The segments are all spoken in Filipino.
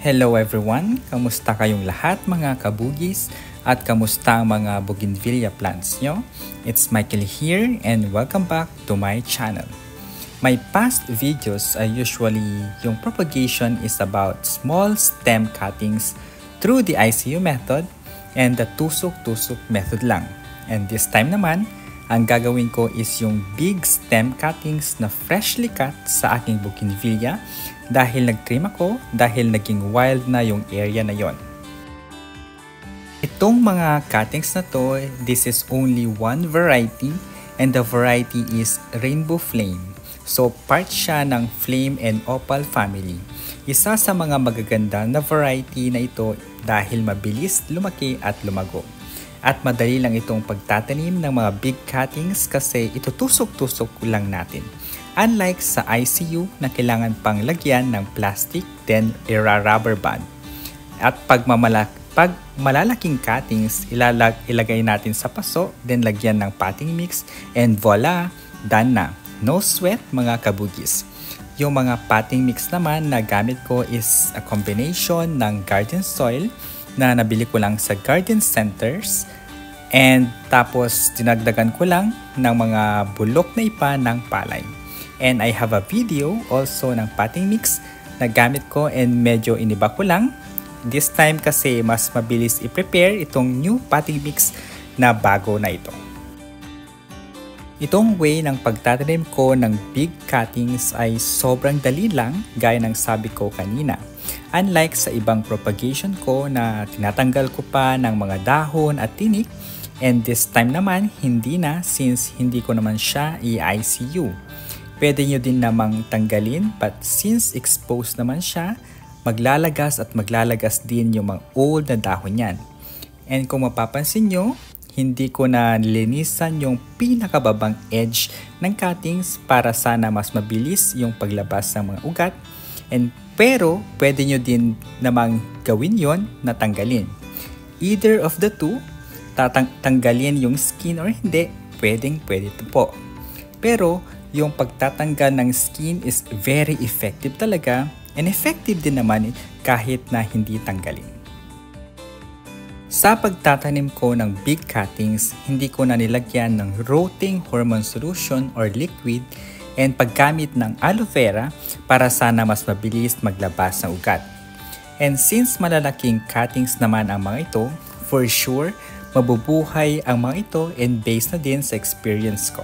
Hello everyone! Kamusta kayong lahat mga kabugis? At kamusta ang mga bougainvillea plants nyo? It's Michael here and welcome back to my channel. My past videos ay usually yung propagation is about small stem cuttings through the ICU method and the tusok-tusok method lang. And this time naman, ang gagawin ko is yung big stem cuttings na freshly cut sa aking bougainvillea dahil nag-trim ako dahil naging wild na yung area na yon. Itong mga cuttings na to, this is only one variety and the variety is Rainbow Flame. So part siya ng Flame and Opal family. Isa sa mga magaganda na variety na ito dahil mabilis lumaki at lumago. At madali lang itong pagtatanim ng mga big cuttings kasi itutusok-tusok lang natin. Unlike sa ICU na kailangan pang lagyan ng plastic then rubber band. At pag malalaking cuttings, ilagay natin sa paso then lagyan ng potting mix and voila, done na. No sweat mga kabugis. Yung mga potting mix naman na gamit ko is a combination ng garden soil na nabili ko lang sa garden centers and tapos dinagdagan ko lang ng mga bulok na ipa ng palay. And I have a video also ng potting mix na gamit ko and medyo iniba ko lang. This time kasi mas mabilis i-prepare itong new potting mix na bago na ito. Itong way ng pagtatanim ko ng big cuttings ay sobrang dali lang gaya ng sabi ko kanina. Unlike sa ibang propagation ko na tinatanggal ko pa ng mga dahon at tinik, and this time naman hindi na since hindi ko naman siya i-ICU. Pwede nyo din namang tanggalin but since exposed naman siya, maglalagas din yung mga old na dahon yan. And kung mapapansin nyo, hindi ko na nilinisan yung pinakababang edge ng cuttings para sana mas mabilis yung paglabas ng mga ugat. Pero pwede nyo din namang gawin yon na tanggalin. Either of the two, tanggalin yung skin or hindi, pwede ito po. Pero yung pagtatanggal ng skin is very effective talaga and effective din naman kahit na hindi tanggalin. Sa pagtatanim ko ng big cuttings, hindi ko na nilagyan ng rotting hormone solution or liquid and paggamit ng aloe vera para sana mas mabilis maglabas ng ugat. And since malalaking cuttings naman ang mga ito, for sure, mabubuhay ang mga ito and based na din sa experience ko.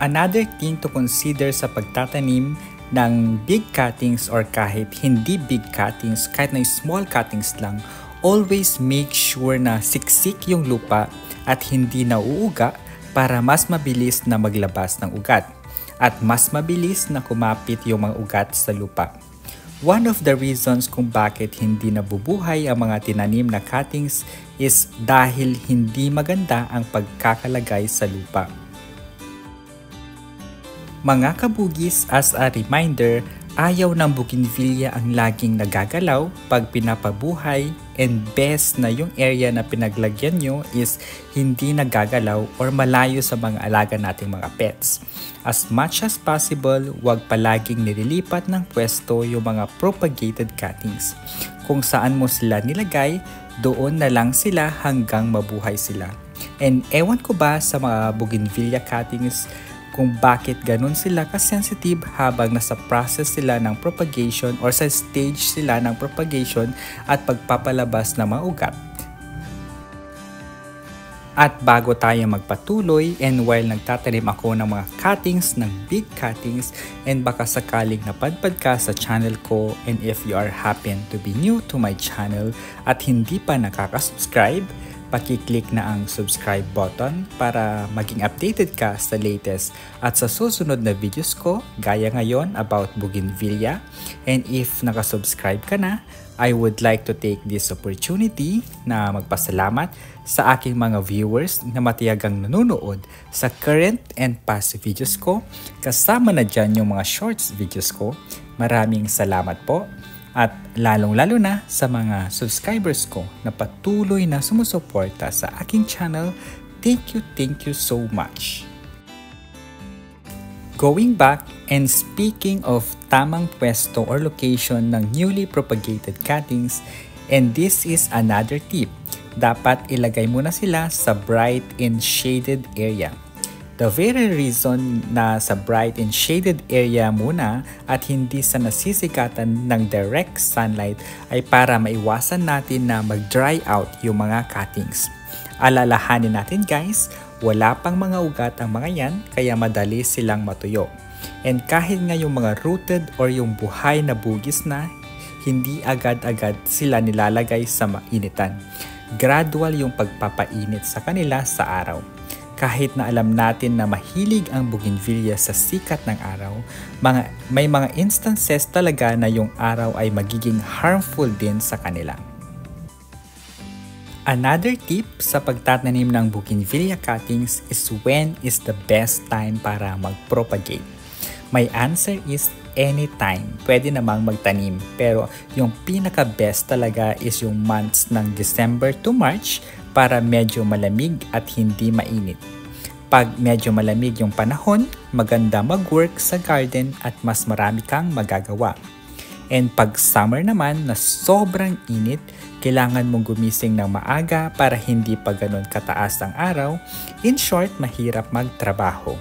Another thing to consider sa pagtatanim ng big cuttings or kahit hindi big cuttings, kahit na small cuttings lang, always make sure na siksik yung lupa at hindi nauuga para mas mabilis na maglabas ng ugat at mas mabilis na kumapit yung mga ugat sa lupa. One of the reasons kung bakit hindi nabubuhay ang mga tinanim na cuttings is dahil hindi maganda ang pagkakalagay sa lupa. Mga kabugis, as a reminder, ayaw ng bougainvillea ang laging nagagalaw pag pinapabuhay and best na yung area na pinaglagyan nyo is hindi nagagalaw or malayo sa mga alaga nating mga pets. As much as possible, huwag palaging nililipat ng pwesto yung mga propagated cuttings. Kung saan mo sila nilagay, doon na lang sila hanggang mabuhay sila. And ewan ko ba sa mga bougainvillea cuttings kung bakit ganun sila ka-sensitive habang nasa process sila ng propagation or sa stage sila ng propagation at pagpapalabas ng mga ugat. At bago tayo magpatuloy and while nagtatanim ako ng mga cuttings ng big cuttings and baka sakaling napadpad ka sa channel ko and if you are happen to be new to my channel at hindi pa nakaka-subscribe, paki-click na ang subscribe button para maging updated ka sa latest at sa susunod na videos ko gaya ngayon about bougainvillea. And if nakasubscribe ka na, I would like to take this opportunity na magpasalamat sa aking mga viewers na matiyagang nanonood sa current and past videos ko. Kasama na dyan yung mga shorts videos ko. Maraming salamat po. At lalong-lalo na sa mga subscribers ko na patuloy na sumusuporta sa aking channel, thank you so much. Going back, And speaking of tamang pwesto or location ng newly propagated cuttings, and this is another tip, dapat ilagay muna sila sa bright and shaded area. The very reason na sa bright and shaded area muna at hindi sa nasisikatan ng direct sunlight ay para maiwasan natin na mag-dry out yung mga cuttings. Alalahanin natin guys, wala pang mga ugat ang mga yan kaya madali silang matuyo. And kahit nga yung mga rooted or yung buhay na bugis na, hindi agad-agad sila nilalagay sa mainitan. Gradual yung pagpapainit sa kanila sa araw. Kahit na alam natin na mahilig ang bougainvillea sa sikat ng araw, may mga instances talaga na yung araw ay magiging harmful din sa kanila. Another tip sa pagtatanim ng bougainvillea cuttings is when is the best time para mag-propagate. My answer is anytime. Pwede namang magtanim. Pero yung pinaka-best talaga is yung months ng December to March para medyo malamig at hindi mainit. Pag medyo malamig yung panahon, maganda mag-work sa garden at mas marami kang magagawa. And pag summer naman na sobrang init, kailangan mong gumising ng maaga para hindi pa ganun kataas ang araw. In short, mahirap magtrabaho.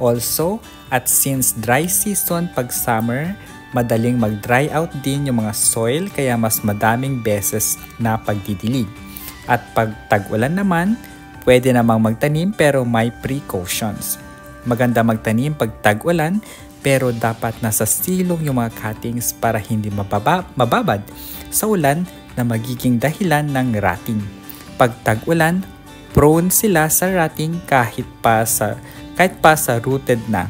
Also, at since dry season pag summer, madaling mag-dry out din yung mga soil kaya mas madaming beses na pagdidilig. At pag tag-ulan naman, pwede namang magtanim pero may precautions. Maganda magtanim pag tag-ulan pero dapat nasa silong yung mga cuttings para hindi mababad sa ulan na magiging dahilan ng rotting. Pag tag-ulan, prone sila sa rotting kahit pa sa rooted na.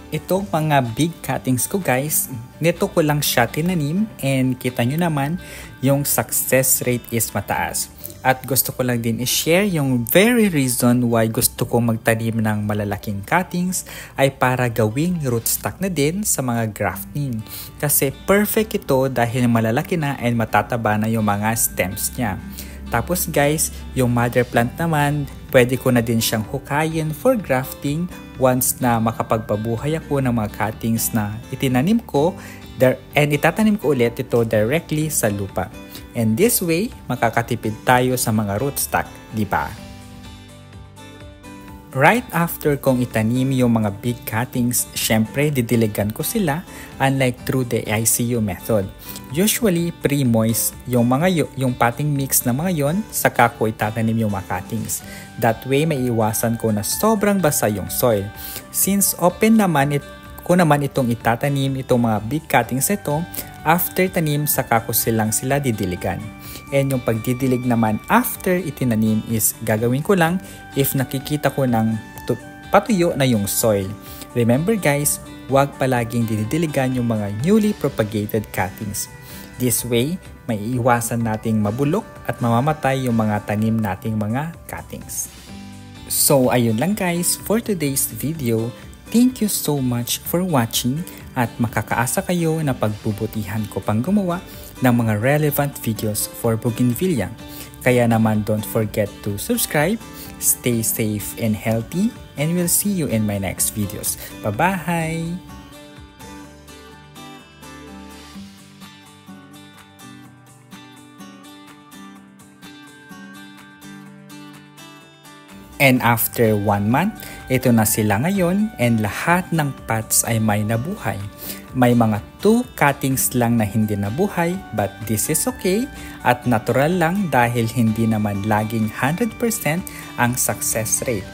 Itong mga big cuttings ko guys, nito ko lang siya tinanim and kita nyo naman yung success rate is mataas. At gusto ko lang din i-share yung very reason why gusto ko magtanim ng malalaking cuttings ay para gawing rootstock na din sa mga grafting. Kasi perfect ito dahil malalaki na and matataba na yung mga stems niya. Tapos guys, yung mother plant naman, pwede ko na din siyang hukayin for grafting once na makapagpabuhay ako ng mga cuttings na itinanim ko and itatanim ko ulit ito directly sa lupa. And this way, makakatipid tayo sa mga rootstock, di ba? Right after kong itanim yung mga big cuttings, syempre didiligan ko sila unlike through the ICU method. Usually, pre-moist yung potting mix na mga yon, saka ko itatanim yung mga cuttings. That way, maiiwasan ko na sobrang basa yung soil. Since open naman ko naman itong itatanim, itong mga big cuttings ito, after tanim, saka ko sila didiligan. And yung pagdidilig naman after itinanim is gagawin ko lang if nakikita ko ng patuyo na yung soil. Remember guys, huwag palaging didiligan yung mga newly propagated cuttings. This way, may iwasan nating mabulok at mamamatay yung mga tanim nating mga cuttings. So ayun lang guys for today's video. Thank you so much for watching at makakaasa kayo na pagbubutihan ko pang gumawa ng mga relevant videos for bougainvillea. Kaya naman don't forget to subscribe, stay safe and healthy, and we'll see you in my next videos. Bye-bye! And after 1 month, ito na sila ngayon and lahat ng pots ay may nabuhay. May mga 2 cuttings lang na hindi nabuhay but this is okay at natural lang dahil hindi naman laging 100% ang success rate.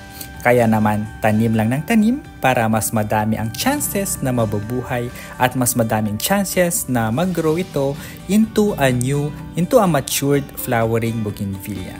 Kaya naman tanim lang ng tanim para mas madami ang chances na mabubuhay at mas madaming chances na mag-grow ito into a matured flowering bougainvillea.